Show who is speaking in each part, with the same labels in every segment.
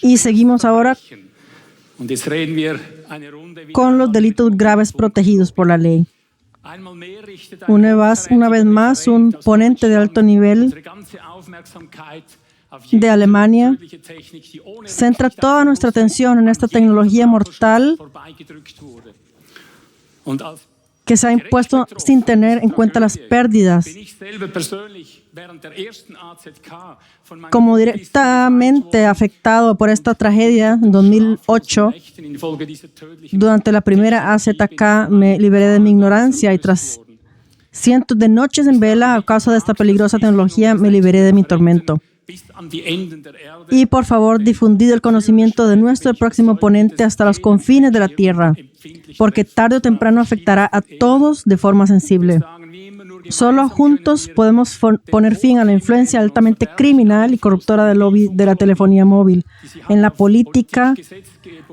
Speaker 1: Y seguimos ahora con los delitos graves protegidos por la ley. Una vez más, un ponente de alto nivel de Alemania centra toda nuestra atención en esta tecnología mortal que se ha impuesto sin tener en cuenta las pérdidas. Como directamente afectado por esta tragedia en 2008, durante la primera AZK me liberé de mi ignorancia y tras cientos de noches en vela a causa de esta peligrosa tecnología me liberé de mi tormento. Y por favor, difundid el conocimiento de nuestro próximo ponente hasta los confines de la tierra, porque tarde o temprano afectará a todos de forma sensible. Solo juntos podemos poner fin a la influencia altamente criminal y corruptora del lobby de la telefonía móvil, en la política,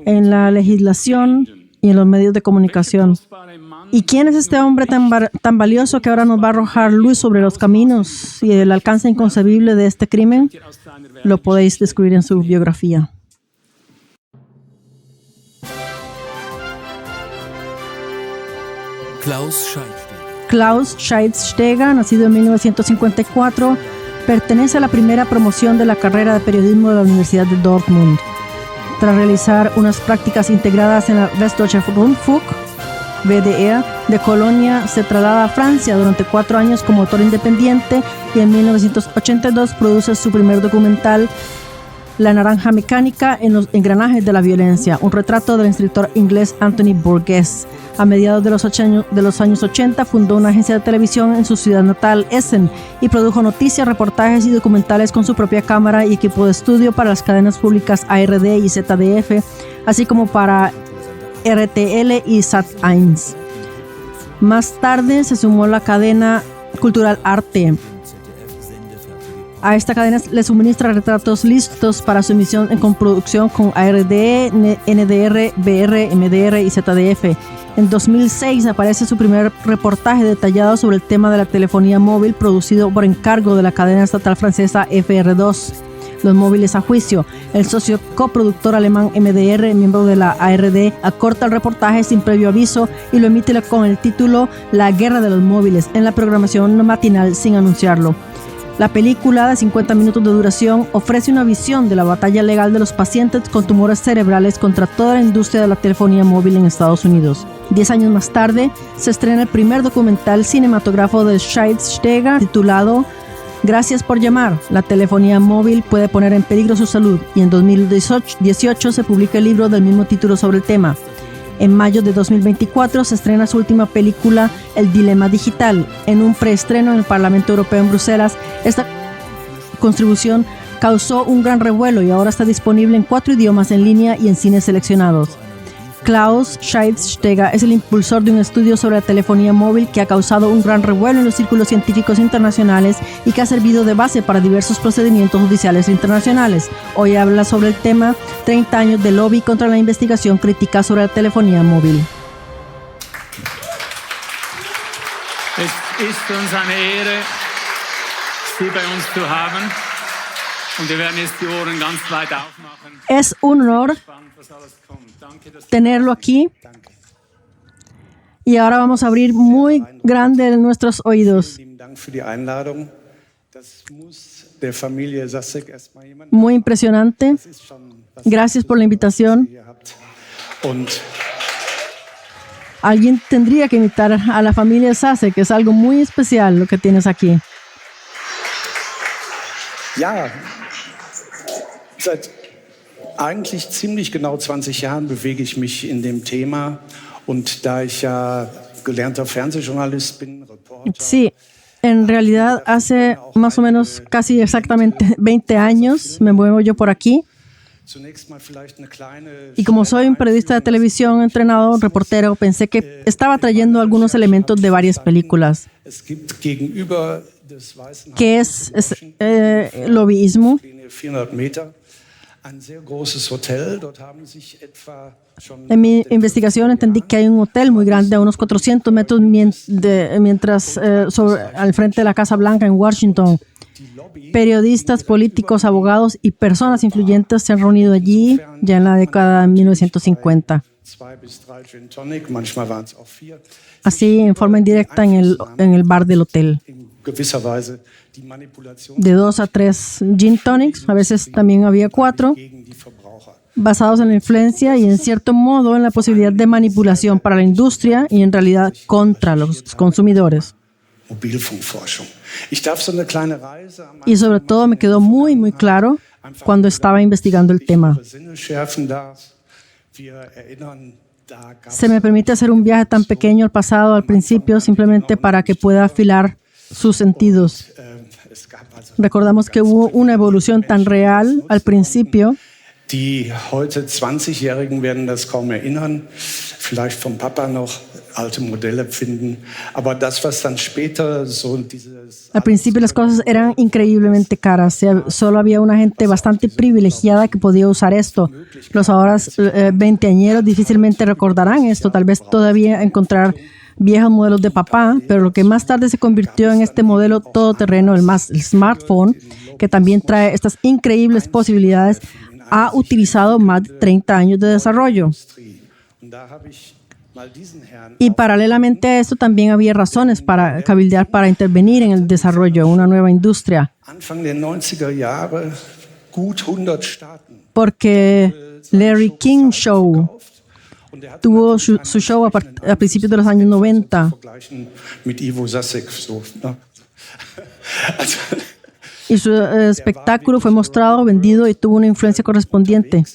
Speaker 1: en la legislación y en los medios de comunicación. ¿Y quién es este hombre tan valioso que ahora nos va a arrojar luz sobre los caminos y el alcance inconcebible de este crimen? Lo podéis descubrir en su biografía. Klaus Scheidsteger, nacido en 1954, pertenece a la primera promoción de la carrera de periodismo de la Universidad de Dortmund. Tras realizar unas prácticas integradas en la Westdeutsche Rundfunk, WDR, de Colonia, se traslada a Francia durante 4 años como autor independiente y en 1982 produce su primer documental, La naranja mecánica en los engranajes de la violencia, un retrato del escritor inglés Anthony Burgess. A mediados de los años 80 fundó una agencia de televisión en su ciudad natal, Essen, y produjo noticias, reportajes y documentales con su propia cámara y equipo de estudio para las cadenas públicas ARD y ZDF, así como para RTL y Sat.1. Más tarde se sumó la cadena cultural Arte. A esta cadena le suministra retratos listos para su emisión en coproducción con ARD, NDR, BR, MDR y ZDF. En 2006 aparece su primer reportaje detallado sobre el tema de la telefonía móvil producido por encargo de la cadena estatal francesa FR2. Los móviles a juicio. El socio coproductor alemán MDR, miembro de la ARD, acorta el reportaje sin previo aviso y lo emite con el título La guerra de los móviles en la programación matinal sin anunciarlo. La película, de 50 minutos de duración, ofrece una visión de la batalla legal de los pacientes con tumores cerebrales contra toda la industria de la telefonía móvil en Estados Unidos. 10 años más tarde, se estrena el primer documental cinematógrafo de Scheidsteger titulado Gracias por llamar. La telefonía móvil puede poner en peligro su salud, y en 2018 se publica el libro del mismo título sobre el tema. En mayo de 2024 se estrena su última película, El dilema digital, en un preestreno en el Parlamento Europeo en Bruselas. Esta contribución causó un gran revuelo y ahora está disponible en 4 idiomas en línea y en cines seleccionados. Klaus Scheidsteger es el impulsor de un estudio sobre la telefonía móvil que ha causado un gran revuelo en los círculos científicos internacionales y que ha servido de base para diversos procedimientos judiciales internacionales. Hoy habla sobre el tema 30 años de lobby contra la investigación crítica sobre la telefonía móvil.
Speaker 2: Es ist uns eine Ehre, Sie bei uns zu haben. Und wir werden jetzt die Ohren ganz weit aufmachen.
Speaker 1: Es un honor tenerlo aquí. Y ahora vamos a abrir muy grande nuestros oídos. Muy impresionante. Gracias por la invitación. Alguien tendría que invitar a la familia Sasek, que es algo muy especial lo que tienes aquí.
Speaker 3: Ja, seit eigentlich ziemlich genau 20 Jahren bewege ich mich in dem Thema. Und da ich ja gelernter Fernsehjournalist bin, Reporter.
Speaker 1: Sí, en realidad hace más o menos casi exactamente 20 años me muevo yo por aquí. Y como soy un periodista de televisión, entrenado, reportero, pensé que estaba trayendo algunos elementos de varias películas. ¿Qué es lobbyismo? En mi investigación entendí que hay un hotel muy grande a unos 400 metros mientras al frente de la Casa Blanca en Washington. Periodistas, políticos, abogados y personas influyentes se han reunido allí ya en la década de 1950. Así, en forma indirecta, en el bar del hotel. De 2 a 3 gin tonics, a veces también había 4, basados en la influencia y en cierto modo en la posibilidad de manipulación para la industria y en realidad contra los consumidores. Y sobre todo me quedó muy, muy claro cuando estaba investigando el tema. Se me permite hacer un viaje tan pequeño al pasado, al principio, simplemente para que pueda afilar sus sentidos. Recordamos que hubo una evolución tan real al principio.
Speaker 3: Die heute 20-Jährigen werden das kaum erinnern, vielleicht vom Papa noch alte Modelle finden, aber das, was dann später so dieses...
Speaker 1: Al principio las cosas eran increíblemente caras, solo había una gente bastante privilegiada que podía usar esto. Los ahora veinteañeros difícilmente recordarán esto, tal vez todavía encontrar viejos modelos de papá, pero lo que más tarde se convirtió en este modelo todoterreno, el smartphone, que también trae estas increíbles posibilidades, ha utilizado más de 30 años de desarrollo. Y paralelamente a esto también había razones para cabildear, para intervenir en el desarrollo de una nueva industria. Porque Larry King Show tuvo su show a principios de los años 90. Y su espectáculo fue mostrado, vendido y tuvo una influencia correspondiente,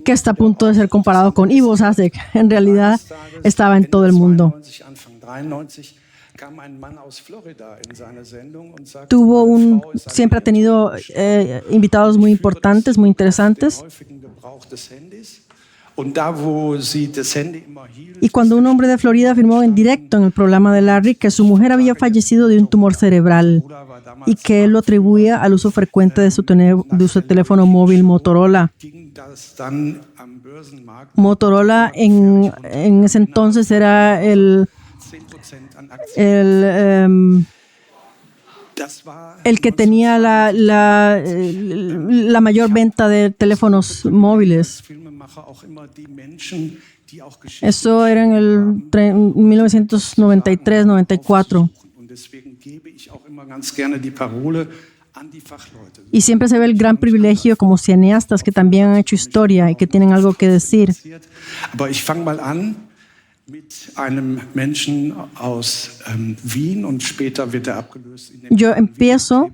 Speaker 1: que está a punto de ser comparado con Ivo Sasek. En realidad, estaba en todo el mundo. Siempre ha tenido invitados muy importantes, muy interesantes. Y cuando un hombre de Florida afirmó en directo en el programa de Larry que su mujer había fallecido de un tumor cerebral y que él lo atribuía al uso frecuente de su teléfono móvil Motorola. Motorola en ese entonces era el que tenía la mayor venta de teléfonos móviles. Eso era en el 1993-94. Y siempre se ve el gran privilegio como cineastas que también han hecho historia y que tienen algo que decir. Yo empiezo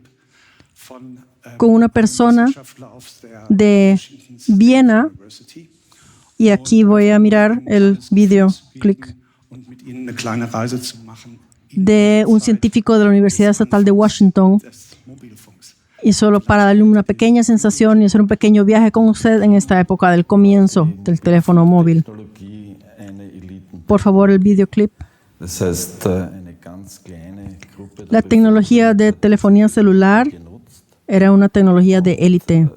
Speaker 1: con una persona de Viena y aquí voy a mirar el video clic de un científico de la Universidad Estatal de Washington, y solo para darle una pequeña sensación y hacer un pequeño viaje con usted en esta época del comienzo del teléfono móvil. Por favor, el videoclip. La tecnología de telefonía celular era una tecnología de élite.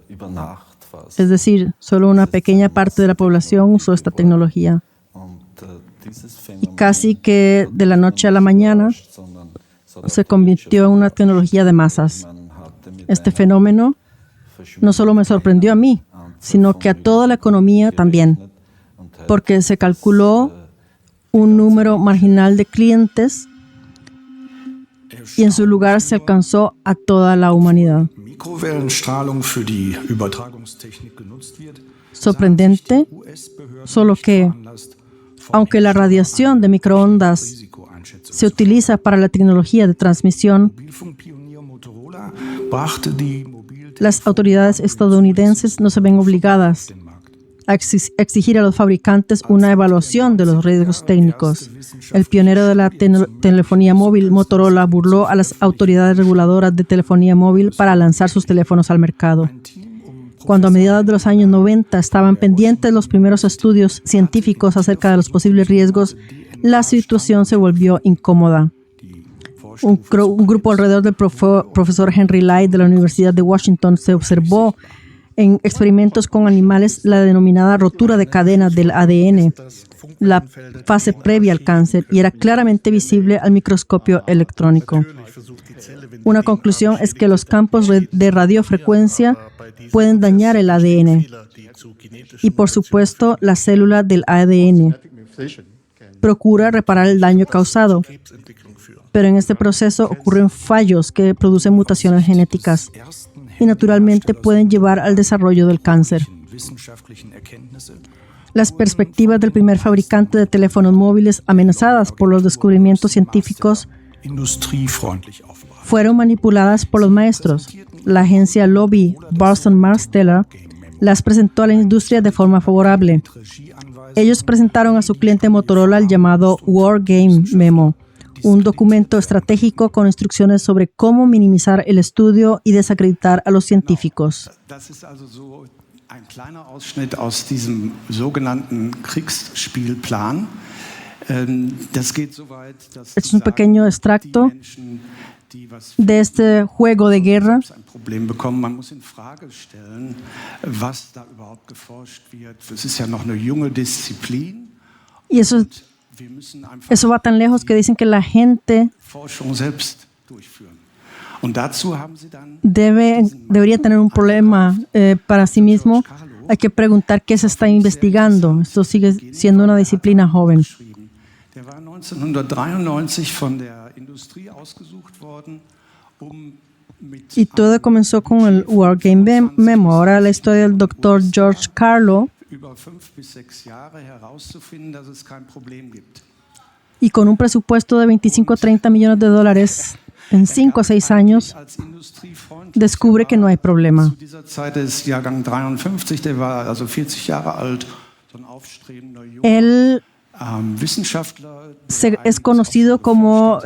Speaker 1: Es decir, solo una pequeña parte de la población usó esta tecnología. Y casi que de la noche a la mañana se convirtió en una tecnología de masas. Este fenómeno no solo me sorprendió a mí, sino que a toda la economía también, porque se calculó un número marginal de clientes y en su lugar se alcanzó a toda la humanidad. Sorprendente, solo que, aunque la radiación de microondas se utiliza para la tecnología de transmisión, las autoridades estadounidenses no se ven obligadas a exigir a los fabricantes una evaluación de los riesgos técnicos. El pionero de la telefonía móvil, Motorola, burló a las autoridades reguladoras de telefonía móvil para lanzar sus teléfonos al mercado. Cuando a mediados de los años 90 estaban pendientes los primeros estudios científicos acerca de los posibles riesgos, la situación se volvió incómoda. Un grupo alrededor del profesor Henry Light de la Universidad de Washington se observó en experimentos con animales la denominada rotura de cadena del ADN, la fase previa al cáncer, y era claramente visible al microscopio electrónico. Una conclusión es que los campos de radiofrecuencia pueden dañar el ADN y, por supuesto, la célula del ADN procura reparar el daño causado, pero en este proceso ocurren fallos que producen mutaciones genéticas y naturalmente pueden llevar al desarrollo del cáncer. Las perspectivas del primer fabricante de teléfonos móviles amenazadas por los descubrimientos científicos fueron manipuladas por los maestros. La agencia lobby Burson Marsteller las presentó a la industria de forma favorable. Ellos presentaron a su cliente Motorola el llamado War Game Memo, un documento estratégico con instrucciones sobre cómo minimizar el estudio y desacreditar a los científicos.
Speaker 3: Ein kleiner Ausschnitt aus diesem sogenannten Kriegsspielplan. Das geht so weit, dass
Speaker 1: es un pequeño extracto de este juego de guerra.
Speaker 3: ein Problem bekommen. Man muss in Frage stellen, was da überhaupt geforscht wird. Es ist ja noch eine junge Disziplin.
Speaker 1: Y eso va tan lejos que dicen que la gente
Speaker 3: Forschung selbst durchführen. Und dazu haben sie dann
Speaker 1: debería tener un problema para sí mismo. Hay que preguntar qué se está investigando. Esto sigue siendo una disciplina joven.
Speaker 3: Der war 1993 von der Industrie ausgesucht worden,
Speaker 1: Y todo comenzó con el War Game Memo. Ahora la historia del Dr. George Carlo.
Speaker 3: über 5 bis 6 Jahre herauszufinden, dass es kein Problem gibt.
Speaker 1: Y con un presupuesto de 25 a 30 millones de dólares en 5 a 6 años, descubre que no hay problema.
Speaker 3: Zu dieser Zeit ist Jahrgang 53, der war also 40 Jahre alt, so ein aufstrebender
Speaker 1: Él
Speaker 3: Wissenschaftler.
Speaker 1: es conocido como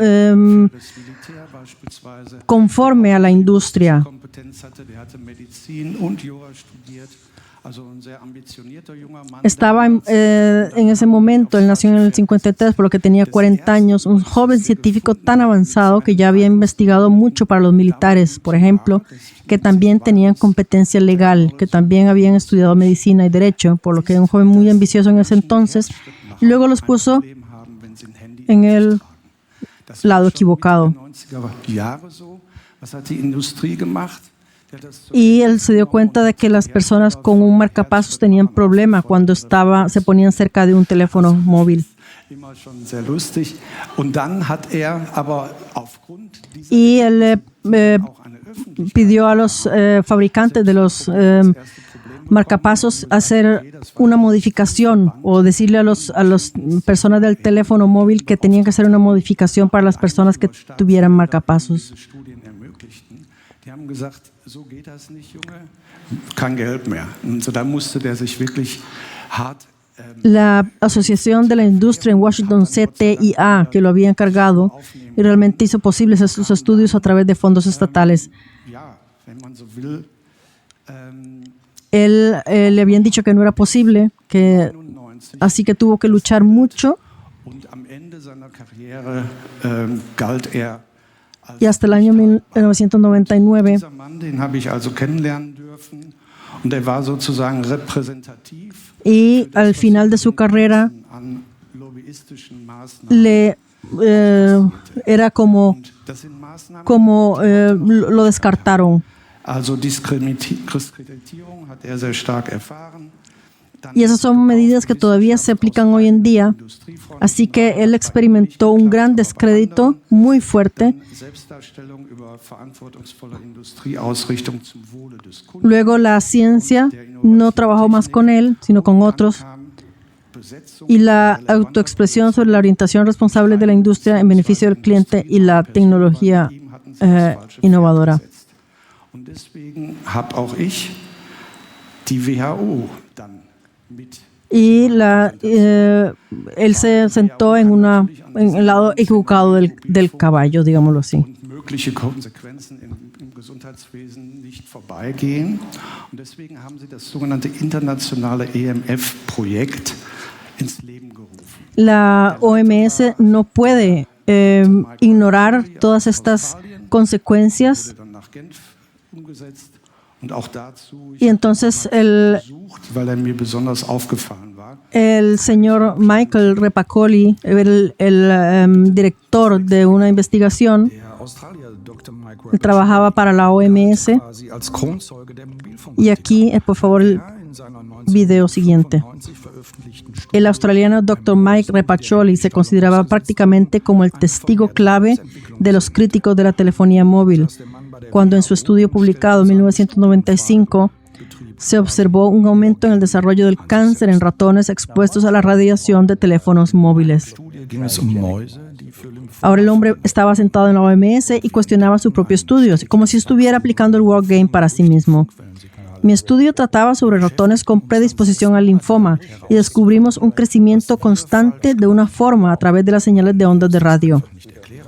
Speaker 1: conforme a la industria.
Speaker 3: Kompetenz hatte, der hatte Medizin und Jura studiert. Also ein sehr ambitionierter junger Mann.
Speaker 1: Estaba en ese momento, él nació en el 53, por lo que tenía 40 años, un joven científico tan avanzado que ya había investigado mucho para los militares, por ejemplo, que también tenían competencia legal, que también habían estudiado medicina y derecho, por lo que era un joven muy ambicioso en ese entonces. Luego los puso en el lado equivocado.
Speaker 3: Was hat die Industrie gemacht?
Speaker 1: Y él se dio cuenta de que las personas con un marcapasos tenían problema cuando se ponían cerca de un teléfono móvil. Y él pidió a los fabricantes de los marcapasos hacer una modificación o decirle a las personas del teléfono móvil que tenían que hacer una modificación para las personas que tuvieran marcapasos.
Speaker 3: Die haben gesagt, so geht das nicht, Junge. Kein Geld mehr. Und so, da musste der sich wirklich hart.
Speaker 1: La Asociación de la Industria en Washington, CTIA, que lo había encargado, y realmente hizo posibles estos estudios a través de fondos estatales. Él le habían dicho que no era posible, así que tuvo que luchar mucho. Y hasta el año 1999, y al final de su carrera, era como lo descartaron. Y esas son medidas que todavía se aplican hoy en día. Así que él experimentó un gran descrédito muy fuerte. Luego la ciencia no trabajó más con él, sino con otros. Y la autoexpresión sobre la orientación responsable de la industria en beneficio del cliente y la tecnología innovadora. Y él se sentó en el lado equivocado del caballo, digámoslo así.
Speaker 3: Mögliche Konsequenzen im Gesundheitswesen nicht vorbeigehen. Und deswegen haben sie das sogenannte internationale EMF-Projekt ins Leben gerufen.
Speaker 1: La OMS no puede ignorar todas estas consecuencias. Y entonces el señor Michael Repacoli, el director de una investigación, él trabajaba para la OMS. Y aquí, por favor, el video siguiente. El australiano Dr. Mike Repacoli se consideraba prácticamente como el testigo clave de los críticos de la telefonía móvil, cuando en su estudio publicado en 1995 se observó un aumento en el desarrollo del cáncer en ratones expuestos a la radiación de teléfonos móviles. Ahora el hombre estaba sentado en la OMS y cuestionaba su propio estudio, como si estuviera aplicando el Wargame para sí mismo. Mi estudio trataba sobre ratones con predisposición al linfoma y descubrimos un crecimiento constante de una forma a través de las señales de ondas de radio.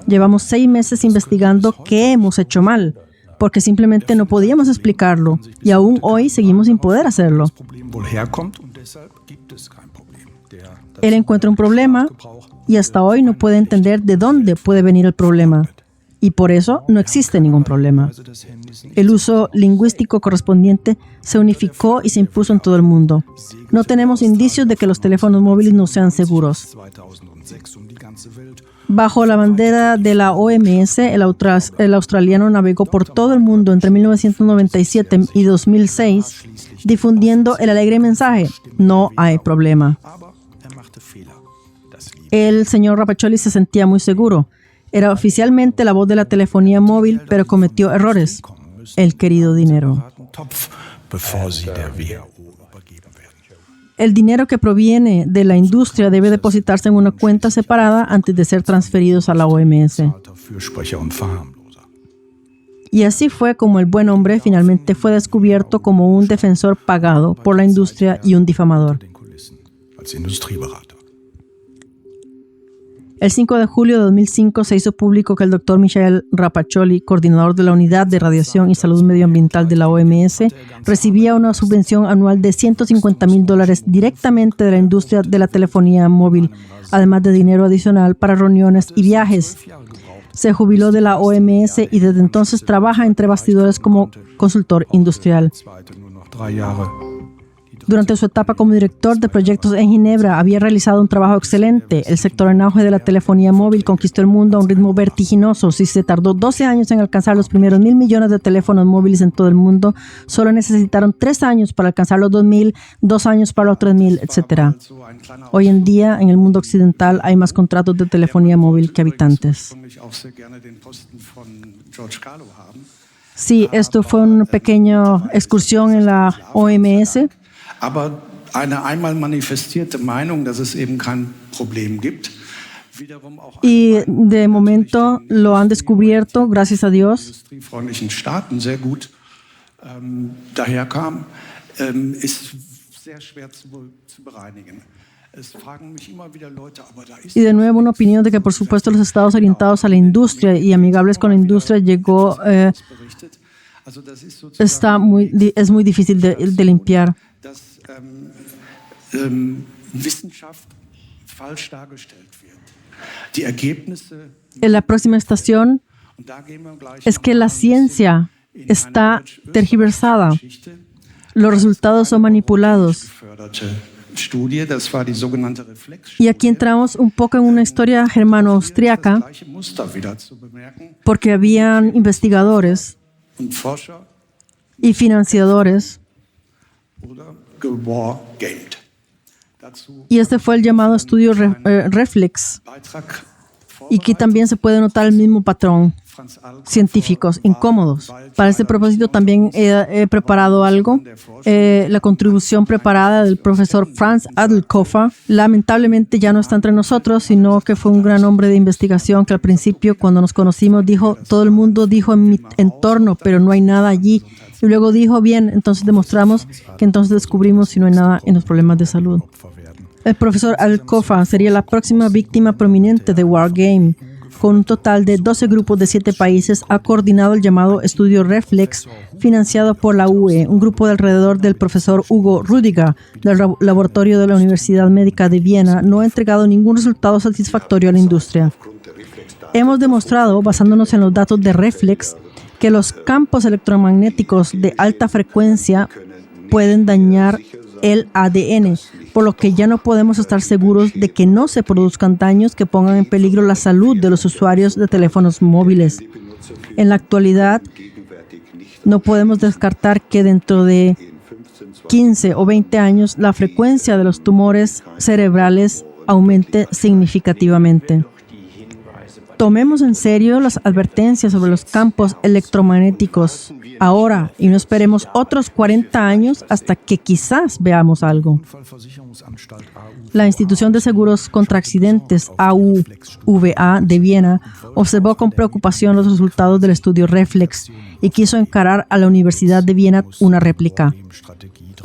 Speaker 1: Llevamos 6 meses investigando qué hemos hecho mal, porque simplemente no podíamos explicarlo y aún hoy seguimos sin poder hacerlo. Él encuentra un problema y hasta hoy no puede entender de dónde puede venir el problema. Y por eso no existe ningún problema. El uso lingüístico correspondiente se unificó y se impuso en todo el mundo. No tenemos indicios de que los teléfonos móviles no sean seguros. Bajo la bandera de la OMS, el australiano navegó por todo el mundo entre 1997 y 2006, difundiendo el alegre mensaje: no hay problema. El señor Repacoli se sentía muy seguro. Era oficialmente la voz de la telefonía móvil, pero cometió errores. El querido dinero. El dinero que proviene de la industria debe depositarse en una cuenta separada antes de ser transferidos a la OMS. Y así fue como el buen hombre finalmente fue descubierto como un defensor pagado por la industria y un difamador. El 5 de julio de 2005 se hizo público que el Dr. Michael Repacoli, coordinador de la Unidad de Radiación y Salud Medioambiental de la OMS, recibía una subvención anual de $150,000 directamente de la industria de la telefonía móvil, además de dinero adicional para reuniones y viajes. Se jubiló de la OMS y desde entonces trabaja entre bastidores como consultor industrial. Durante su etapa como director de proyectos en Ginebra, había realizado un trabajo excelente. El sector en auge de la telefonía móvil conquistó el mundo a un ritmo vertiginoso. Si se tardó 12 años en alcanzar los primeros 1,000 millones de teléfonos móviles en todo el mundo, solo necesitaron 3 años para alcanzar los 2,000, 2 años para los 3,000, etc. Hoy en día, en el mundo occidental, hay más contratos de telefonía móvil que habitantes. Sí, esto fue una pequeña excursión en la OMS.
Speaker 3: Aber eine einmal manifestierte Meinung, dass es eben kein Problem gibt.
Speaker 1: Y de momento lo han descubierto, gracias a Dios.
Speaker 3: Industriefreundlichen Staaten sehr gut daherkam, ist sehr schwer zu bereinigen.
Speaker 1: Y de nuevo una opinión de que por supuesto los estados orientados a la industria y amigables con la industria llegó es muy difícil de limpiar. En la próxima estación es que la ciencia está tergiversada. Los resultados son manipulados. Y aquí entramos un poco en una historia germano-austriaca, porque habían investigadores y financiadores. Y este fue el llamado estudio Reflex. Y aquí también se puede notar el mismo patrón. Científicos incómodos. Para este propósito también he preparado algo. La contribución preparada del profesor Franz Adelkofer. Lamentablemente ya no está entre nosotros, sino que fue un gran hombre de investigación que al principio, cuando nos conocimos, dijo, todo el mundo dijo en mi entorno, pero no hay nada allí. Y luego dijo, bien, entonces demostramos que entonces descubrimos si no hay nada en los problemas de salud. El profesor Adelkofer sería la próxima víctima prominente de Wargame. Con un total de 12 grupos de 7 países, ha coordinado el llamado Estudio Reflex, financiado por la UE, un grupo de alrededor del profesor Hugo Rüdiger, del laboratorio de la Universidad Médica de Viena. No ha entregado ningún resultado satisfactorio a la industria. Hemos demostrado, basándonos en los datos de Reflex, que los campos electromagnéticos de alta frecuencia pueden dañar el ADN, por lo que ya no podemos estar seguros de que no se produzcan daños que pongan en peligro la salud de los usuarios de teléfonos móviles. En la actualidad, no podemos descartar que dentro de 15 o 20 años la frecuencia de los tumores cerebrales aumente significativamente. Tomemos en serio las advertencias sobre los campos electromagnéticos ahora y no esperemos otros 40 años hasta que quizás veamos algo. La Institución de Seguros contra Accidentes, AUVA, de Viena, observó con preocupación los resultados del estudio Reflex y quiso encarar a la Universidad de Viena una réplica.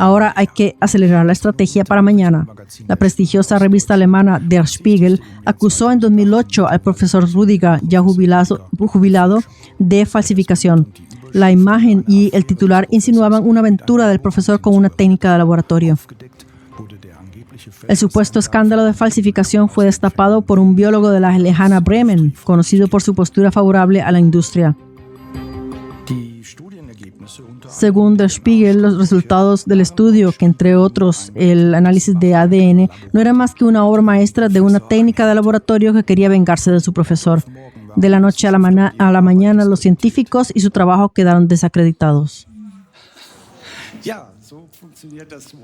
Speaker 1: Ahora hay que acelerar la estrategia para mañana. La prestigiosa revista alemana Der Spiegel acusó en 2008 al profesor Rüdiger, ya jubilado, de falsificación. La imagen y el titular insinuaban una aventura del profesor con una técnica de laboratorio. El supuesto escándalo de falsificación fue destapado por un biólogo de la lejana Bremen, conocido por su postura favorable a la industria. Según Der Spiegel, los resultados del estudio, que entre otros el análisis de ADN, no era más que una obra maestra de una técnica de laboratorio que quería vengarse de su profesor. De la noche a la mañana, los científicos y su trabajo quedaron desacreditados.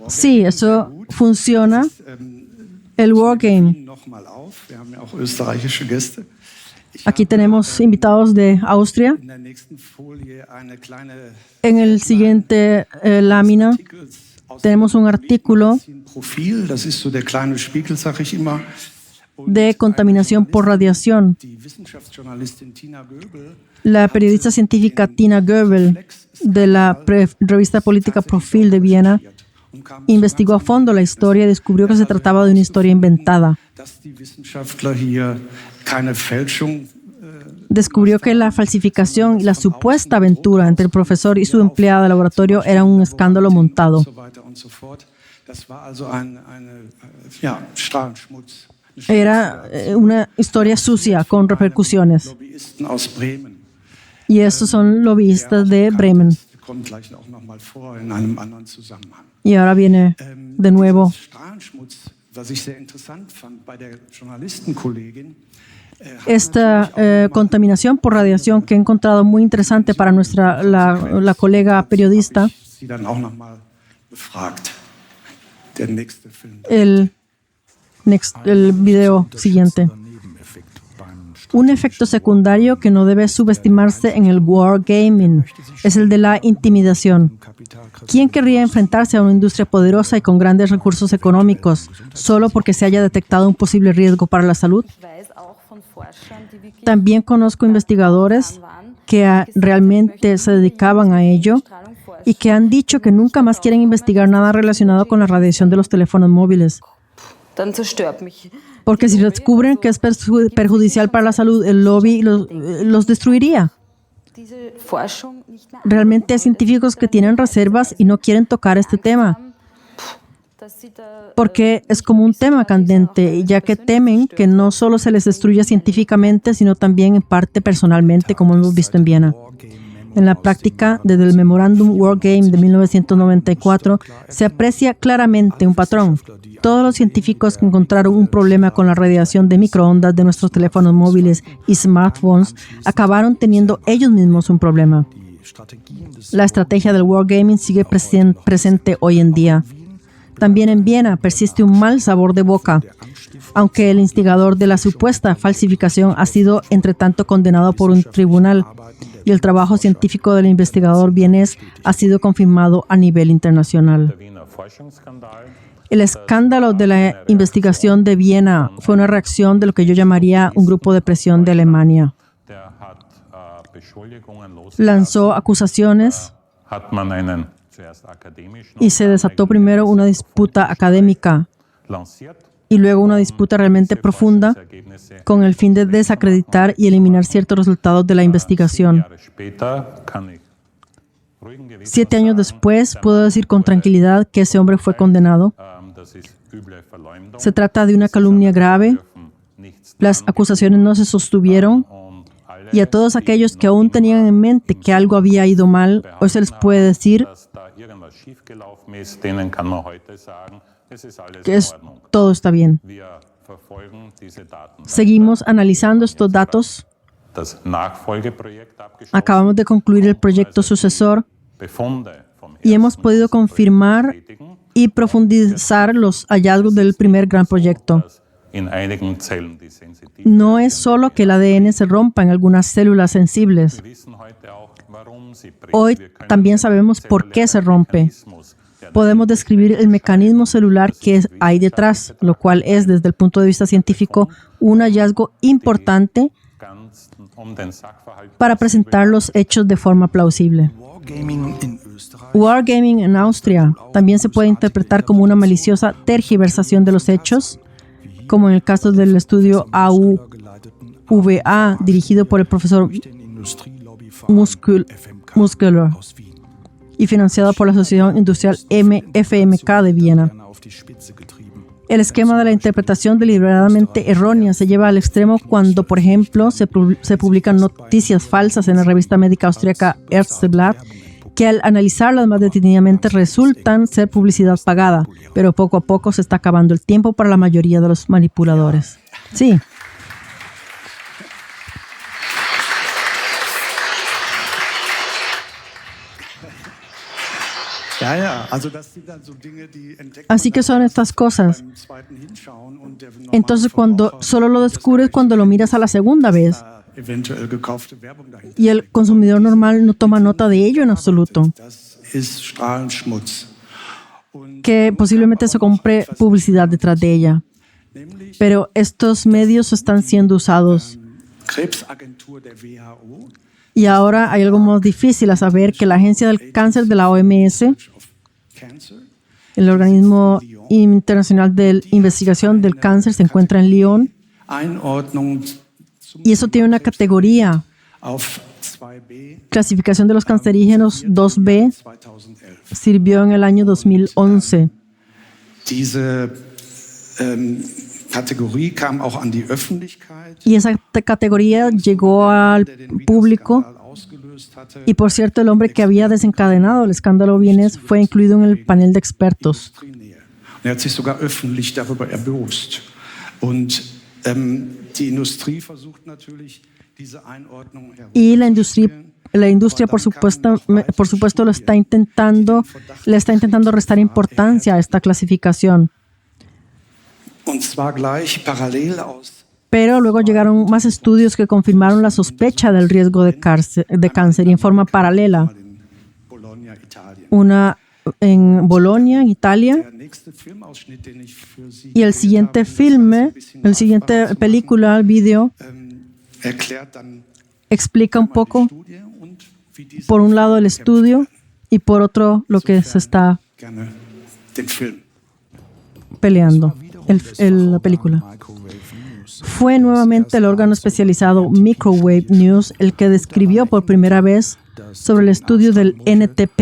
Speaker 1: Sí, eso funciona. El Wargame. Aquí tenemos invitados de Austria. En el siguiente lámina tenemos un artículo de contaminación por radiación. La periodista científica Tina Goebel de la revista política Profil de Viena investigó a fondo la historia y descubrió que se trataba de una historia inventada. Descubrió que la falsificación y la supuesta aventura entre el profesor y su empleada de laboratorio era un escándalo montado. Era una historia sucia con repercusiones. Y estos son lobbyistas de Bremen. Y ahora viene de nuevo. Esta contaminación por radiación que he encontrado muy interesante para la colega periodista. El video siguiente. Un efecto secundario que no debe subestimarse en el wargaming es el de la intimidación. ¿Quién querría enfrentarse a una industria poderosa y con grandes recursos económicos solo porque se haya detectado un posible riesgo para la salud? También conozco investigadores que realmente se dedicaban a ello y que han dicho que nunca más quieren investigar nada relacionado con la radiación de los teléfonos móviles. Porque si descubren que es perjudicial para la salud, el lobby los destruiría. Realmente hay científicos que tienen reservas y no quieren tocar este tema, porque es como un tema candente, ya que temen que no solo se les destruya científicamente, sino también en parte personalmente, como hemos visto en Viena. En la práctica, desde el Memorándum Wargame de 1994, se aprecia claramente un patrón. Todos los científicos que encontraron un problema con la radiación de microondas de nuestros teléfonos móviles y smartphones acabaron teniendo ellos mismos un problema. La estrategia del wargaming sigue presente hoy en día. También en Viena persiste un mal sabor de boca, aunque el instigador de la supuesta falsificación ha sido entretanto condenado por un tribunal y el trabajo científico del investigador vienés ha sido confirmado a nivel internacional. El escándalo de la investigación de Viena fue una reacción de lo que yo llamaría un grupo de presión de Alemania. Lanzó acusaciones y se desató primero una disputa académica y luego una disputa realmente profunda con el fin de desacreditar y eliminar ciertos resultados de la investigación. 7 años después, puedo decir con tranquilidad que ese hombre fue condenado. Se trata de una calumnia grave. Las acusaciones no se sostuvieron Y a todos aquellos que aún tenían en mente que algo había ido mal, hoy se les puede decir que todo está bien. Seguimos analizando estos datos. Acabamos de concluir el proyecto sucesor y hemos podido confirmar y profundizar los hallazgos del primer gran proyecto. No es solo que el ADN se rompa en algunas células sensibles. Hoy también sabemos por qué se rompe. Podemos describir el mecanismo celular que hay detrás, lo cual es, desde el punto de vista científico, un hallazgo importante para presentar los hechos de forma plausible. Wargaming en Austria también se puede interpretar como una maliciosa tergiversación de los hechos, como en el caso del estudio AUVA dirigido por el profesor Muskeler y financiado por la Asociación Industrial FMK de Viena. El esquema de la interpretación deliberadamente errónea se lleva al extremo cuando, por ejemplo, se publican noticias falsas en la revista médica austríaca Ärzteblatt, que al analizarlas más detenidamente resultan ser publicidad pagada, pero poco a poco se está acabando el tiempo para la mayoría de los manipuladores. Sí. Así que son estas cosas. Entonces, cuando solo lo descubres cuando lo miras a la segunda vez, y el consumidor normal no toma nota de ello en absoluto, que posiblemente se compre publicidad detrás de ella. Pero estos medios están siendo usados. Y ahora hay algo más difícil, a saber que la Agencia del Cáncer de la OMS, el Organismo Internacional de Investigación del Cáncer, se encuentra en Lyon. Y eso tiene una categoría, clasificación de los cancerígenos 2B, sirvió en el año 2011. Y esa categoría llegó al público. Y por cierto, el hombre que había desencadenado el escándalo vienés fue incluido en el panel de expertos. Y la industria por supuesto le está intentando restar importancia a esta clasificación. Pero luego llegaron más estudios que confirmaron la sospecha del riesgo de cáncer y en forma paralela. Una en Bolonia, en Italia. Y el siguiente película, el video, explica un poco, por un lado el estudio y por otro lo que se está peleando, la película. Fue nuevamente el órgano especializado Microwave News el que describió por primera vez sobre el estudio del NTP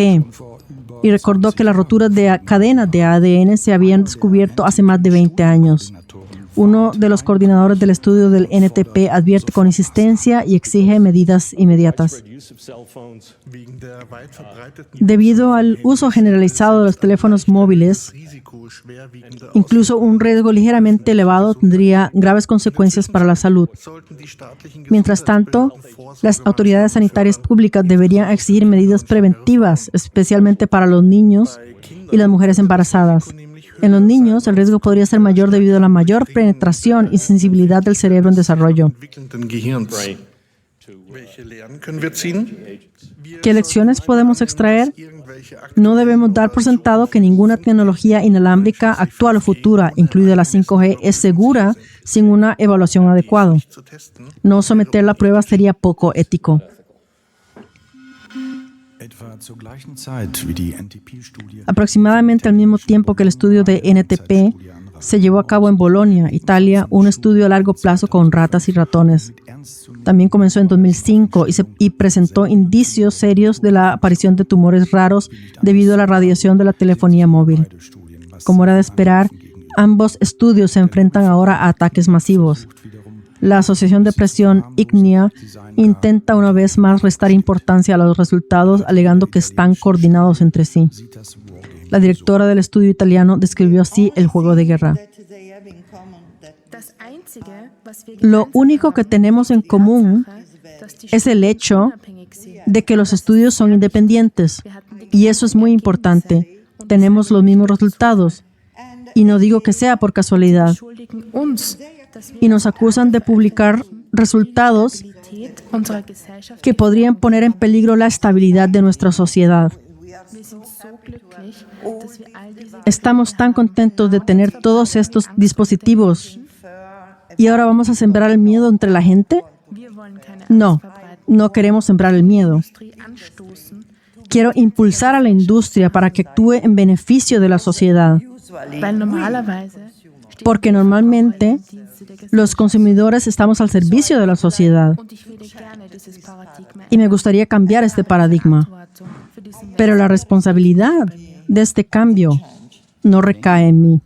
Speaker 1: y recordó que las roturas de cadenas de ADN se habían descubierto hace más de 20 años. Uno de los coordinadores del estudio del NTP advierte con insistencia y exige medidas inmediatas. Debido al uso generalizado de los teléfonos móviles, incluso un riesgo ligeramente elevado tendría graves consecuencias para la salud. Mientras tanto, las autoridades sanitarias públicas deberían exigir medidas preventivas, especialmente para los niños y las mujeres embarazadas. En los niños, el riesgo podría ser mayor debido a la mayor penetración y sensibilidad del cerebro en desarrollo. ¿Qué lecciones podemos extraer? No debemos dar por sentado que ninguna tecnología inalámbrica actual o futura, incluida la 5G, es segura sin una evaluación adecuada. No someterla a prueba sería poco ético. Aproximadamente al mismo tiempo que el estudio de NTP se llevó a cabo en Bolonia, Italia, un estudio a largo plazo con ratas y ratones. También comenzó en 2005 y presentó indicios serios de la aparición de tumores raros debido a la radiación de la telefonía móvil. Como era de esperar, ambos estudios se enfrentan ahora a ataques masivos. La Asociación de Presión ICNIA intenta una vez más restar importancia a los resultados, alegando que están coordinados entre sí. La directora del estudio italiano describió así el juego de guerra. Lo único que tenemos en común es el hecho de que los estudios son independientes. Y eso es muy importante. Tenemos los mismos resultados. Y no digo que sea por casualidad. Y nos acusan de publicar resultados que podrían poner en peligro la estabilidad de nuestra sociedad. Estamos tan contentos de tener todos estos dispositivos. ¿Y ahora vamos a sembrar el miedo entre la gente? No, no queremos sembrar el miedo. Quiero impulsar a la industria para que actúe en beneficio de la sociedad. Porque normalmente los consumidores estamos al servicio de la sociedad. Y me gustaría cambiar este paradigma. Pero la responsabilidad de este cambio no recae en mí.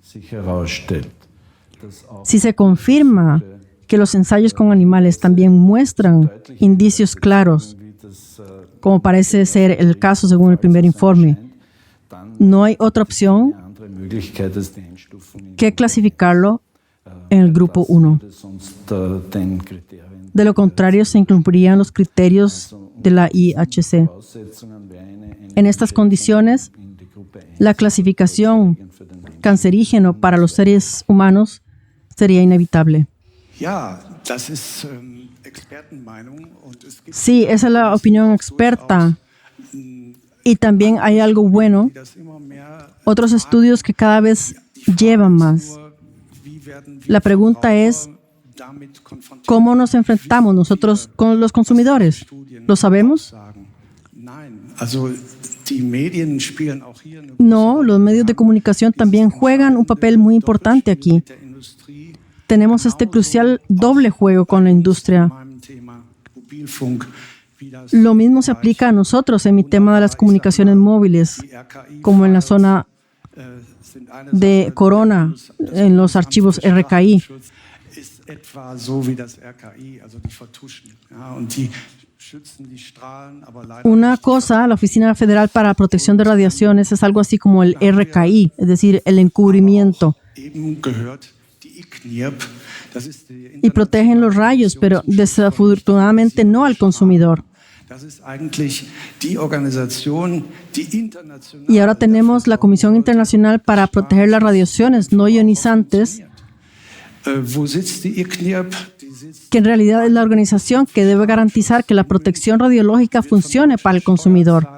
Speaker 1: Si se confirma que los ensayos con animales también muestran indicios claros, como parece ser el caso según el primer informe, no hay otra opción que clasificarlo en el grupo 1. De lo contrario, se incumplirían los criterios de la IHC. En estas condiciones, la clasificación cancerígeno para los seres humanos sería inevitable. Sí, esa es la opinión experta. Y también hay algo bueno. Otros estudios que cada vez llevan más. La pregunta es, ¿cómo nos enfrentamos nosotros con los consumidores? ¿Lo sabemos? No, los medios de comunicación también juegan un papel muy importante aquí. Tenemos este crucial doble juego con la industria. Lo mismo se aplica a nosotros en mi tema de las comunicaciones móviles, como en la zona de Corona, en los archivos RKI. Una cosa, la Oficina Federal para Protección de Radiaciones, es algo así como el RKI, es decir, el encubrimiento. Y protegen los rayos, pero desafortunadamente no al consumidor. Y ahora tenemos la Comisión Internacional para Proteger las Radiaciones No Ionizantes, que en realidad es la organización que debe garantizar que la protección radiológica funcione para el consumidor.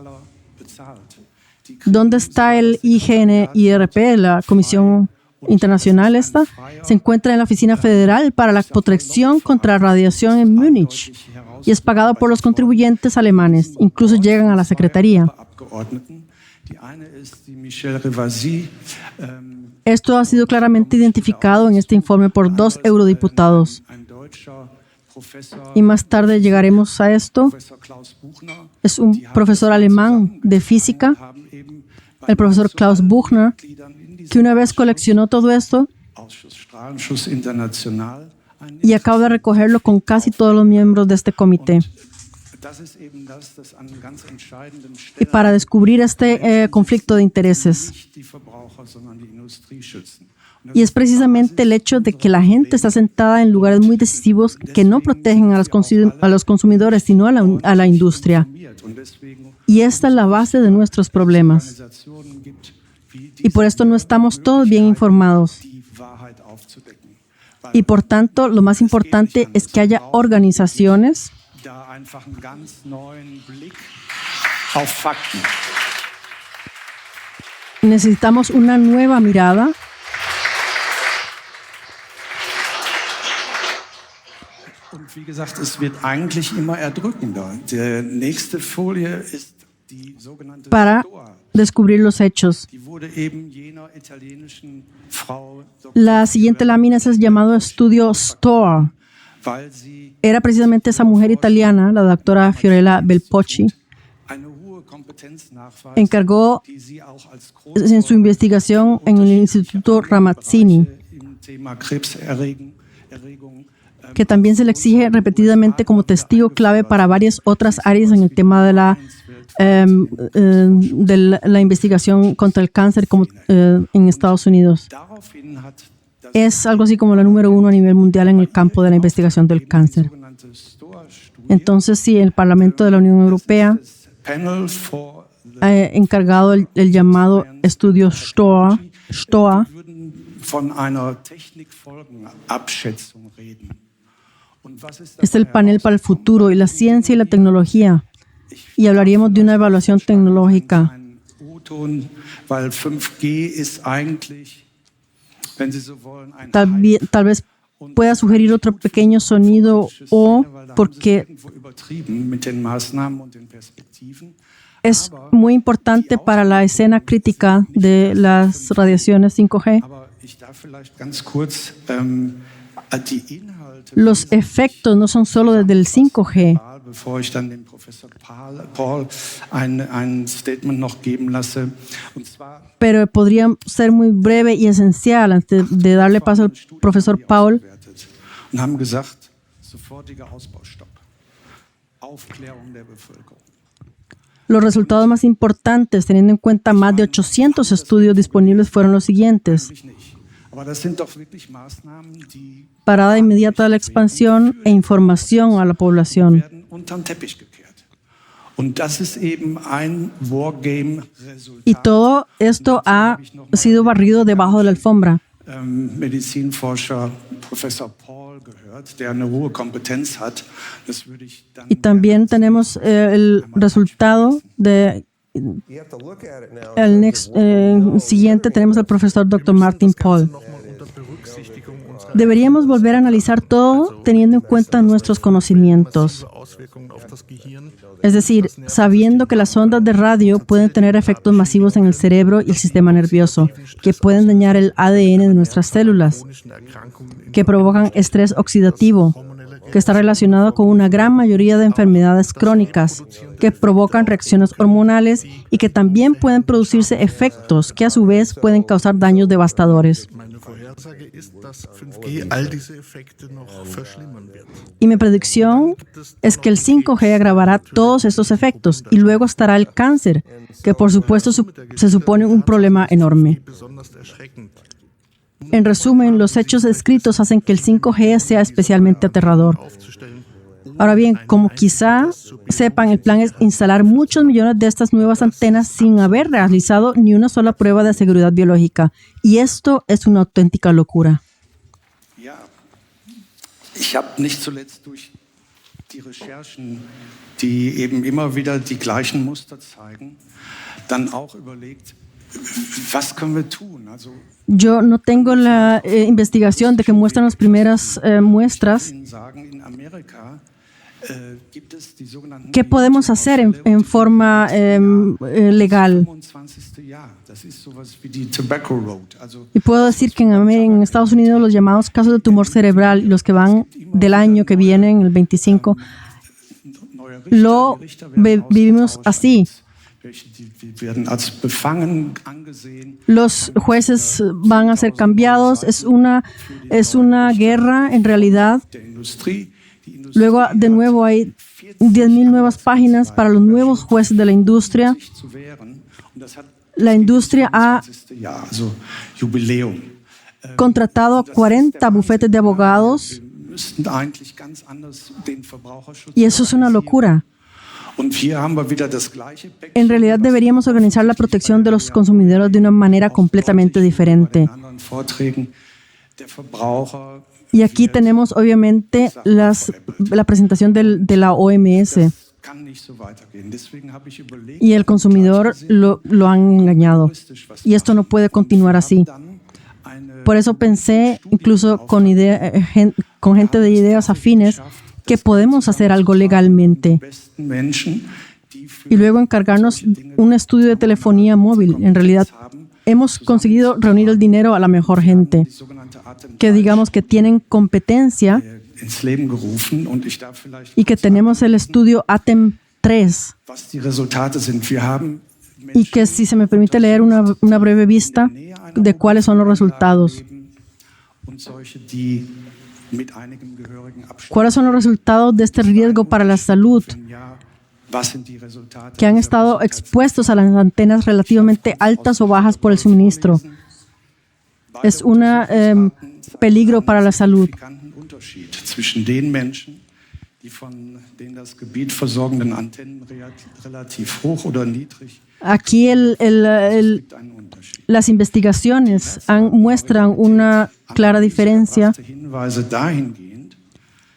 Speaker 1: ¿Dónde está el IGNIRP, la Comisión Internacional esta? Se encuentra en la Oficina Federal para la Protección contra la Radiación en Múnich y es pagado por los contribuyentes alemanes. Incluso llegan a la Secretaría. Esto ha sido claramente identificado en este informe por 2 eurodiputados. Y más tarde llegaremos a esto. Es un profesor alemán de física, el profesor Klaus Buchner, que una vez coleccionó todo esto y acaba de recogerlo con casi todos los miembros de este comité. Y para descubrir este conflicto de intereses. Y es precisamente el hecho de que la gente está sentada en lugares muy decisivos que no protegen a los consumidores, sino a la industria. Y esta es la base de nuestros problemas. Y por esto no estamos todos bien informados. Y por tanto, lo más importante es que haya organizaciones necesitamos una nueva mirada.
Speaker 3: Wie gesagt, es wird eigentlich immer erdrückender. Die nächste Folie ist die sogenannte
Speaker 1: para descubrir los hechos. La siguiente lámina es el llamado estudio STOR. Era precisamente esa mujer italiana, la doctora Fiorella Belpocci, encargó en su investigación en el Instituto Ramazzini que también se le exige repetidamente como testigo clave para varias otras áreas en el tema de la investigación contra el cáncer como, en Estados Unidos. Es algo así como la número 1 a nivel mundial en el campo de la investigación del cáncer. Entonces, sí, el Parlamento de la Unión Europea ha encargado el llamado estudio STOA, es el panel para el futuro y la ciencia y la tecnología, y hablaríamos de una evaluación tecnológica. Tal vez pueda sugerir otro pequeño sonido o porque es muy importante para la escena crítica de las radiaciones 5G. Los efectos no son solo desde el 5G. Pero podría ser muy breve y esencial antes de darle paso al profesor Paul. Los resultados más importantes, teniendo en cuenta más de 800 estudios disponibles, fueron los siguientes. Parada inmediata de la expansión e información a la población. Y todo esto ha sido barrido debajo de la alfombra. Y también tenemos el resultado de siguiente, tenemos al profesor Dr. Martin Pall. Deberíamos volver a analizar todo teniendo en cuenta nuestros conocimientos. Es decir, sabiendo que las ondas de radio pueden tener efectos masivos en el cerebro y el sistema nervioso, que pueden dañar el ADN de nuestras células, que provocan estrés oxidativo, que está relacionado con una gran mayoría de enfermedades crónicas, que provocan reacciones hormonales y que también pueden producirse efectos que a su vez pueden causar daños devastadores. Y mi predicción es que el 5G agravará todos estos efectos y luego estará el cáncer, que por supuesto se supone un problema enorme. En resumen, los hechos descritos hacen que el 5G sea especialmente aterrador. Ahora bien, como quizá sepan, el plan es instalar muchos millones de estas nuevas antenas sin haber realizado ni una sola prueba de seguridad biológica. Y esto es una auténtica locura.
Speaker 3: Ich habe nicht zuletzt durch die Recherchen, die eben immer wieder die gleichen Muster zeigen, dann auch überlegt, was können wir tun? Also,
Speaker 1: yo no tengo la investigación de que muestran las primeras muestras. ¿Qué podemos hacer en forma legal? Y puedo decir que en Estados Unidos los llamados casos de tumor cerebral, los que van del año que viene, en el 25, lo vivimos así. Los jueces van a ser cambiados. Es una guerra en realidad. Luego, de nuevo, hay 10,000 nuevas páginas para los nuevos jueces de la industria. La industria ha contratado 40 bufetes de abogados y eso es una locura. En realidad deberíamos organizar la protección de los consumidores de una manera completamente diferente. Y aquí tenemos obviamente la presentación de la OMS. Y el consumidor lo han engañado. Y esto no puede continuar así. Por eso pensé, incluso con gente de ideas afines, que podemos hacer algo legalmente. Y luego encargarnos un estudio de telefonía móvil. En realidad, hemos conseguido reunir el dinero a la mejor gente, que digamos que tienen competencia y que tenemos el estudio ATEM 3. Y que si se me permite leer una breve vista de cuáles son los resultados.
Speaker 3: mit einigem gehörigen Abstand.
Speaker 1: ¿Cuáles son los resultados de este riesgo para la salud?
Speaker 3: Wenn ja, was sind die Resultate
Speaker 1: Que han
Speaker 3: dieser
Speaker 1: estado expuestos a las antenas relativamente altas o bajas por el suministro. Es un peligro para la salud.
Speaker 3: signifikanten Unterschied zwischen den Menschen, die von den das Gebiet versorgenden Antennen relativ hoch oder niedrig,
Speaker 1: Aquí
Speaker 3: gibt einen Unterschied.
Speaker 1: las investigaciones muestran una clara diferencia.
Speaker 3: Brachte Hinweise dahingehend,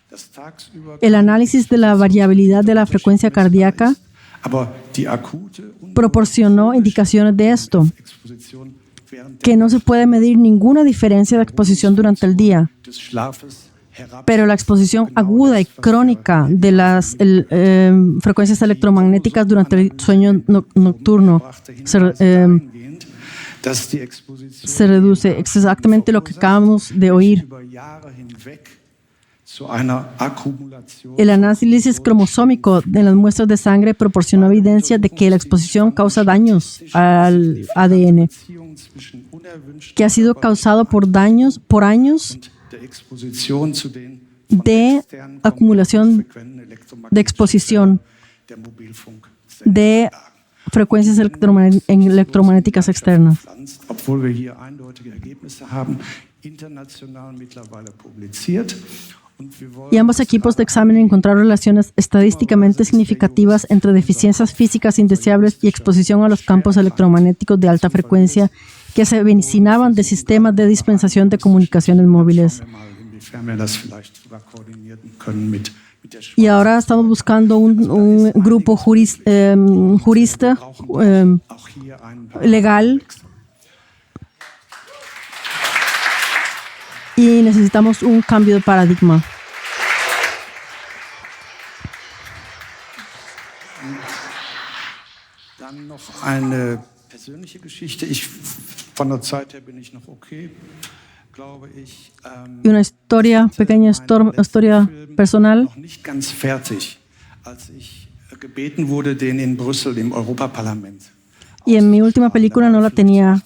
Speaker 3: dass tagsüber
Speaker 1: El análisis de la variabilidad de la frecuencia cardíaca
Speaker 3: aber die akute
Speaker 1: proporcionó indicaciones de esto,
Speaker 3: Exposition während
Speaker 1: que no se puede medir ninguna diferencia de exposición durante el día,
Speaker 3: des Schlafes herab
Speaker 1: pero la exposición aguda y crónica de las frecuencias electromagnéticas durante el sueño nocturno
Speaker 3: brachte Hinweise dahingehend, dass die Exposition
Speaker 1: se reduce. Es exactamente lo que acabamos de oír.
Speaker 3: über Jahre hinweg zu einer Akkumulation
Speaker 1: El análisis cromosómico de las muestras de sangre proporcionó evidencia de que la exposición causa daños al ADN,
Speaker 3: Beziehung zwischen unerwünschten
Speaker 1: que ha sido causado por daños por años
Speaker 3: der Exposition zu den
Speaker 1: de
Speaker 3: externen
Speaker 1: acumulación
Speaker 3: frequenten elektromagnetischen
Speaker 1: de exposición
Speaker 3: der Mobilfunk
Speaker 1: de frecuencias electromagnéticas externas.
Speaker 3: pflanzt, obwohl wir hier eindeutige Ergebnisse haben, international mittlerweile publiziert. Und wir wollen
Speaker 1: Y ambos equipos de examen encontraron relaciones estadísticamente significativas entre deficiencias físicas indeseables y exposición a los campos electromagnéticos de alta frecuencia que se avecinaban de sistemas de dispensación de comunicaciones móviles.
Speaker 3: schauen wir mal, inwiefern wir das vielleicht sogar koordinieren können mit der
Speaker 1: Y ahora estamos buscando un grupo jurista
Speaker 3: auch hier einen
Speaker 1: legal y necesitamos un cambio de paradigma.
Speaker 3: Dann noch eine persönliche Geschichte. Von der Zeit her bin ich noch okay, glaube ich.
Speaker 1: Y una pequeña historia personal.
Speaker 3: Noch nicht ganz fertig, als ich gebeten wurde, den in Brüssel im Europaparlament.
Speaker 1: Y en mi última película no la tenía
Speaker 3: 80%.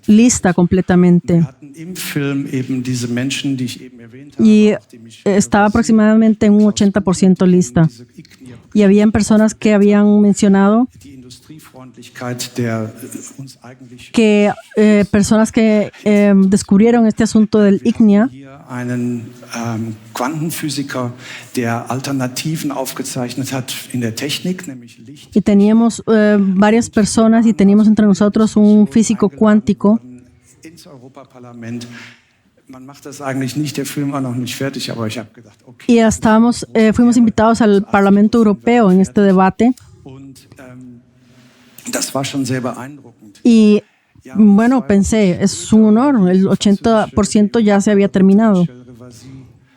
Speaker 1: lista completamente.
Speaker 3: Wir hatten im Film eben diese Menschen, die ich eben erwähnt habe,
Speaker 1: Y
Speaker 3: auch die mich
Speaker 1: estaba aproximadamente en un 80% lista.
Speaker 3: diese ICNIRP,
Speaker 1: Y habían personas que habían mencionado
Speaker 3: die Industriefreundlichkeit der uns eigentlich
Speaker 1: que personas que descubrieron este asunto del ICNIA
Speaker 3: hier einen Quantenphysiker, der Alternativen aufgezeichnet hat in der Technik, nämlich Licht.
Speaker 1: y teníamos varias personas y teníamos entre nosotros un físico cuántico
Speaker 3: Ins Europaparlament. Man macht das eigentlich nicht, der Film war noch nicht fertig, aber ich habe gedacht, okay.
Speaker 1: y fuimos invitados al Parlamento Europeo en este debate
Speaker 3: Und das war schon sehr beeindruckend.
Speaker 1: y bueno, pensé, es un honor, el 80% ya se había terminado.
Speaker 3: Michel Rivasi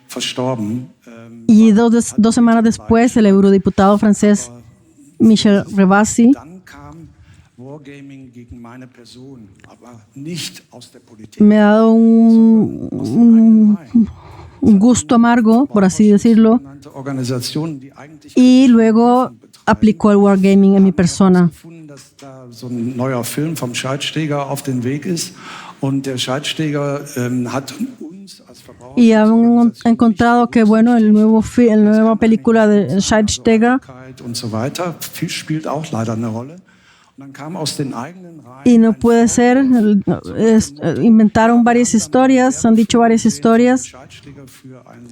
Speaker 3: verstorben.
Speaker 1: Y dos semanas después, el eurodiputado francés Michel Rivasi
Speaker 3: Dann kam Wargaming gegen meine Person, aber nicht aus der Politik.
Speaker 1: me ha dado un gusto amargo, por así decirlo,
Speaker 3: Genannte Organisationen, die eigentlich
Speaker 1: y luego aplicó el wargaming en mi persona.
Speaker 3: gefunden, dass da so ein neuer Film vom Scheidsteger auf den Weg ist. Und der Scheidsteger hat uns als Verbraucher
Speaker 1: Y han encontrado que, bueno, la nueva película de Scheidsteger
Speaker 3: und so weiter spielt auch leider eine Rolle. Und dann kam aus den eigenen Reihen
Speaker 1: y no puede ser, inventaron varias historias, han dicho varias historias
Speaker 3: Scheidsteger für ein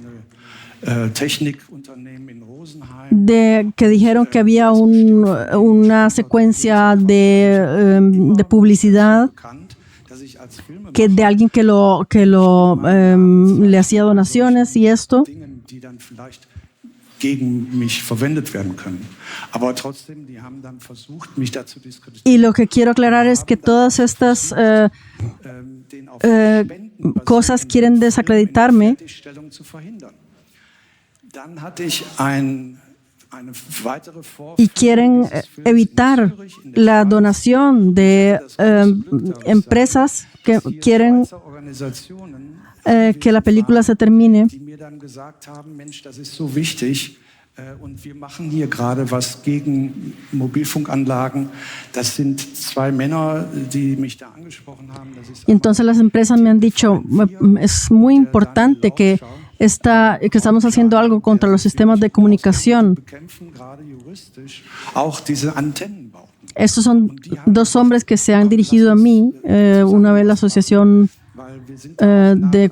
Speaker 3: Technikunternehmen in Rosenheim.
Speaker 1: que dijeron que había una secuencia de publicidad
Speaker 3: Bekannt, dass ich als Filmemacher
Speaker 1: que de alguien que le hacía donaciones y esto.
Speaker 3: Dingen, die dann vielleicht gegen mich verwendet werden können. Aber trotzdem, die haben dann versucht, mich dazu diskreditieren,
Speaker 1: Y lo que quiero aclarar es que todas estas
Speaker 3: den auf Spenden
Speaker 1: cosas quieren desacreditarme
Speaker 3: Fertigstellung zu verhindern. Dann hatte ich eine weitere
Speaker 1: y quieren evitar la donación de empresas que quieren
Speaker 3: Organisationen,
Speaker 1: que la película se termine.
Speaker 3: die mir dann gesagt haben, Mensch, das ist so wichtig und wir machen hier gerade was gegen Mobilfunkanlagen. Das sind zwei Männer, die mich da angesprochen haben. Das ist
Speaker 1: Y entonces las empresas me han dicho, es muy importante que que estamos haciendo algo contra los sistemas de comunicación.
Speaker 3: bekämpfen gerade juristisch auch diese Antennenbauten.
Speaker 1: Estos son dos hombres que se han dirigido a mí, una vez la asociación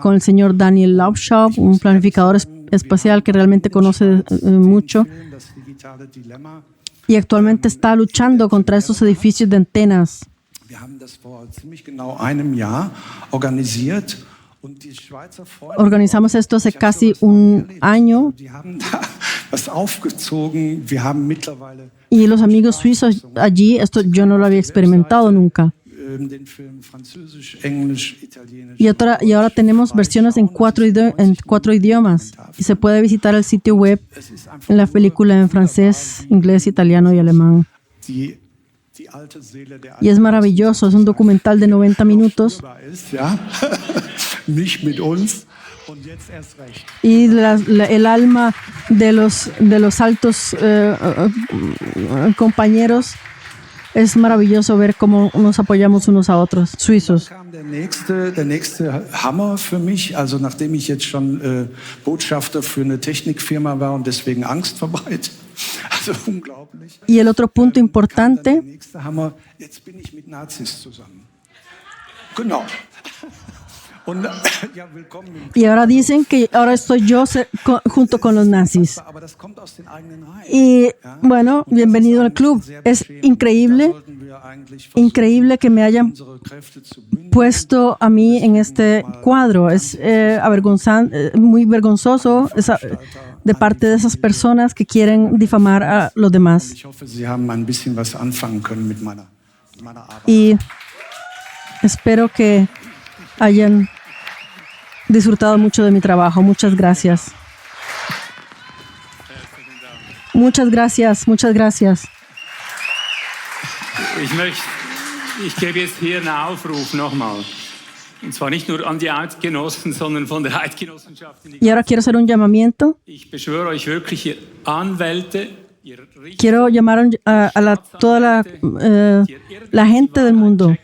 Speaker 1: con el señor Daniel Laubschaub, un planificador espacial que realmente conoce mucho
Speaker 3: Das digitale Dilemma.
Speaker 1: y actualmente está luchando contra estos edificios de antenas.
Speaker 3: Wir haben das vor ziemlich genau einem Jahr organisiert und die Schweizer Freunde,
Speaker 1: Organizamos esto hace casi un año
Speaker 3: die haben da was aufgezogen. Wir haben mittlerweile
Speaker 1: y los amigos suizos allí, esto yo no lo había experimentado nunca.
Speaker 3: den Film Französisch, Englisch, Italienisch.
Speaker 1: Y ahora tenemos versiones en cuatro idiomas y se puede visitar el sitio web en la película en francés, inglés, italiano y alemán.
Speaker 3: Die alte Seele der
Speaker 1: Y es maravilloso, es un documental de 90 minutos
Speaker 3: Alten ist, ja. Nicht mit uns und jetzt erst recht.
Speaker 1: y el alma de los altos compañeros. Es maravilloso ver cómo nos apoyamos unos a otros, suizos.
Speaker 3: Kam der nächste Hammer für mich, also nachdem ich jetzt schon Botschafter für eine Technikfirma war und deswegen Angst verbreitet. Also unglaublich.
Speaker 1: Y el otro punto importante,
Speaker 3: Der nächste Hammer, jetzt bin ich mit Nazis zusammen. Genau. Und ja, willkommen im
Speaker 1: y ahora dicen que ahora estoy yo junto con los nazis.
Speaker 3: aber das kommt aus den eigenen Reihen.
Speaker 1: Y bueno, bienvenido al club. Es increíble,
Speaker 3: Sollten wir eigentlich versuchen,
Speaker 1: increíble que me hayan
Speaker 3: unsere Kräfte zu bündeln.
Speaker 1: puesto a mí en este cuadro. Es muy vergonzoso de parte de esas personas que quieren difamar a los demás.
Speaker 3: Ich hoffe, Sie haben ein bisschen was anfangen können mit meiner Arbeit.
Speaker 1: Y espero que hayan disfrutado mucho de mi trabajo. Muchas gracias. Muchas gracias, muchas gracias.
Speaker 2: Ich gebe jetzt hier einen Aufruf nochmal. Und zwar nicht nur an die Eidgenossen, sondern von der Eidgenossenschaft.
Speaker 1: Y ahora quiero hacer un llamamiento.
Speaker 2: Ich beschwöre euch wirklich, ihr Anwälte, ihr Richter,
Speaker 1: Quiero llamar toda la gente del mundo,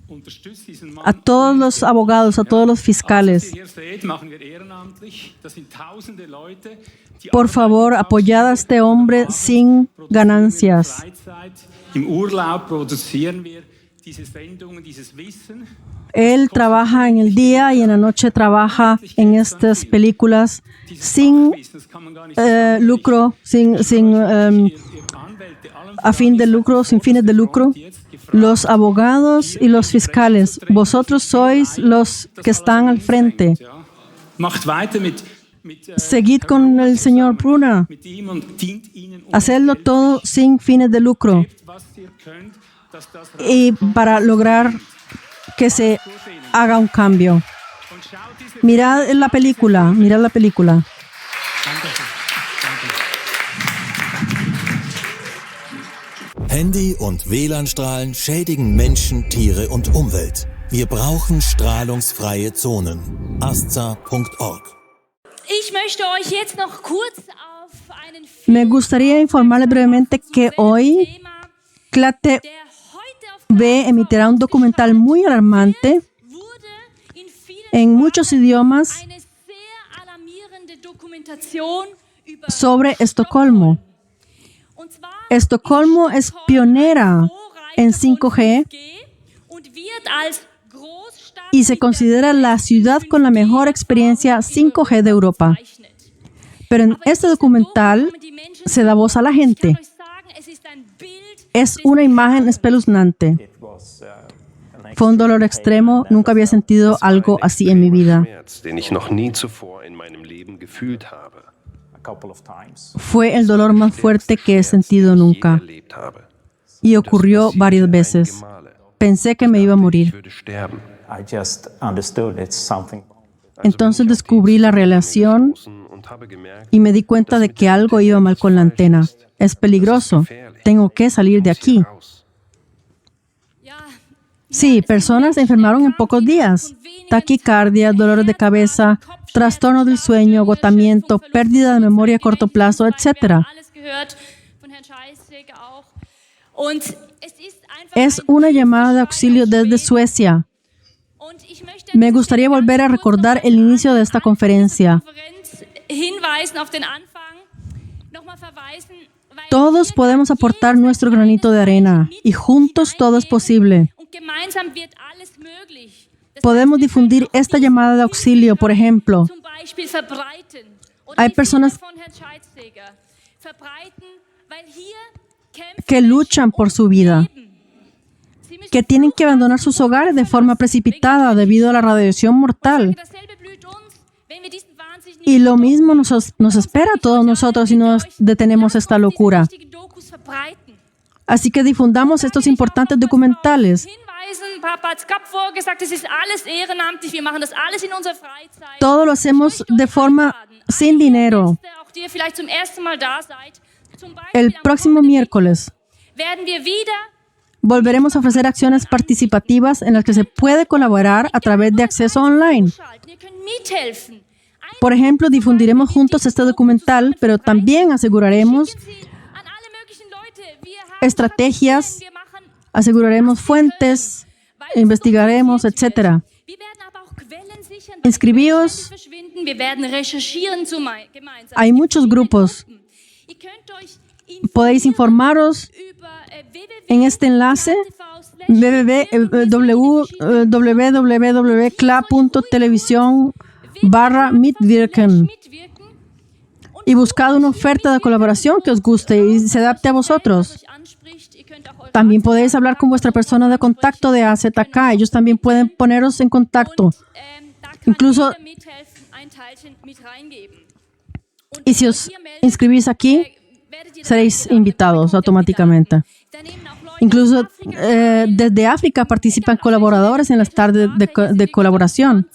Speaker 2: unterstützt diesen Mann.
Speaker 1: a todos los abogados, a todos los fiscales.
Speaker 2: Was ihr hier seht, machen wir ehrenamtlich. Das sind tausende Leute, die
Speaker 1: Por favor, apoyad a este hombre sin ganancias.
Speaker 2: Freizeit, im Urlaub produzieren wir diese Sendungen, dieses Wissen.
Speaker 1: Él trabaja en el día y en la noche trabaja en estas películas sin
Speaker 2: Das kann man gar nicht
Speaker 1: lucro, a fin de lucro, sin fines de lucro. Los abogados y los fiscales, vosotros sois los que están al frente.
Speaker 2: Ja. Macht weiter mit
Speaker 1: Seguid con el señor Brunner.
Speaker 2: ihm und dient ihnen und
Speaker 1: Hacerlo todo sin fines de lucro
Speaker 2: was ihr könnt, dass das
Speaker 1: y para lograr que se haga un cambio.
Speaker 2: und schaut diese
Speaker 1: Mirad la película, mirad la película.
Speaker 4: Handy- und WLAN-Strahlen schädigen Menschen, Tiere und Umwelt. Wir brauchen strahlungsfreie Zonen. ASZA.org.
Speaker 5: Ich möchte euch jetzt noch kurz auf einen
Speaker 1: Me gustaría informarles brevemente que hoy
Speaker 5: Thema,
Speaker 1: CLATE
Speaker 5: der heute auf
Speaker 1: B emitirá un documental muy alarmante
Speaker 5: wurde in vielen
Speaker 1: en muchos idiomas
Speaker 5: eine sehr alarmierende Dokumentation über
Speaker 1: sobre Estocolmo.
Speaker 5: und zwar
Speaker 1: Estocolmo es pionera en 5G
Speaker 5: und wird als Großstadt
Speaker 1: y se considera la ciudad con la mejor experiencia 5G de Europa.
Speaker 5: bezeichnet.
Speaker 1: Pero en este documental se da voz a la gente.
Speaker 5: Ich kann euch sagen, es ist ein Bild
Speaker 1: Es una imagen espeluznante. Fue un dolor extremo. Nunca había sentido algo así en mi vida.
Speaker 6: Schmerz, den ich noch nie zuvor in meinem Leben gefühlt habe.
Speaker 1: Fue el dolor más fuerte que he sentido
Speaker 6: Je
Speaker 1: nunca.
Speaker 6: erlebt habe.
Speaker 1: Y ocurrió varias veces. Pensé que me iba a
Speaker 6: Ich
Speaker 1: morir.
Speaker 6: würde sterben.
Speaker 7: I just understood it's something.
Speaker 1: Entonces descubrí la relación
Speaker 6: Und habe gemerkt,
Speaker 1: y me di cuenta de que algo iba mal con la antena. Es peligroso. Tengo que salir de aquí.
Speaker 6: raus.
Speaker 1: Sí, personas se enfermaron en pocos días. Taquicardia, dolores de cabeza, trastorno del sueño, agotamiento, pérdida de memoria a corto plazo, etc.
Speaker 5: alles gehört von Herrn Scheisig auch. Und es ist einfach
Speaker 1: Es
Speaker 5: ein
Speaker 1: una llamada de auxilio desde Suecia. Me gustaría volver a recordar el inicio de esta conferencia. Todos podemos aportar nuestro granito de arena y juntos todo es posible. Podemos difundir esta llamada de auxilio, por ejemplo. Hay personas que luchan por su vida, que tienen que abandonar sus hogares de forma precipitada debido a la radiación mortal. Y lo mismo nos espera a todos nosotros si no detenemos esta locura. Así que difundamos estos importantes documentales. Todo lo hacemos de forma sin dinero. El próximo miércoles volveremos a ofrecer acciones participativas en las que se puede colaborar a través de acceso online. Por ejemplo, difundiremos juntos este documental, pero también aseguraremos estrategias, aseguraremos fuentes, investigaremos, etc. Inscribíos. Hay muchos grupos. Podéis informaros en este enlace www.cla.television/mitwirken y buscad una oferta de colaboración que os guste y se adapte a vosotros. También podéis hablar con vuestra persona de contacto de AZK. Ellos también pueden poneros en contacto. Incluso, y si os inscribís aquí, seréis invitados automáticamente. Incluso desde África participan colaboradores en las tardes de colaboración.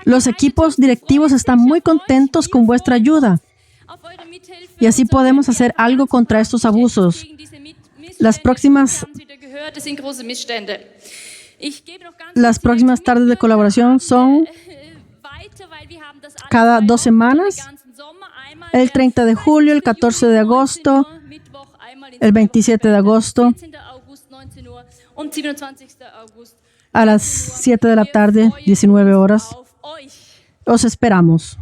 Speaker 1: Los equipos directivos están muy contentos con vuestra ayuda. Y así podemos hacer algo contra estos abusos. Las próximas tardes de colaboración son cada 2 semanas, el 30 de julio, el 14 de agosto, el 27 de agosto, a las 7 de la tarde, 19 horas. Os esperamos.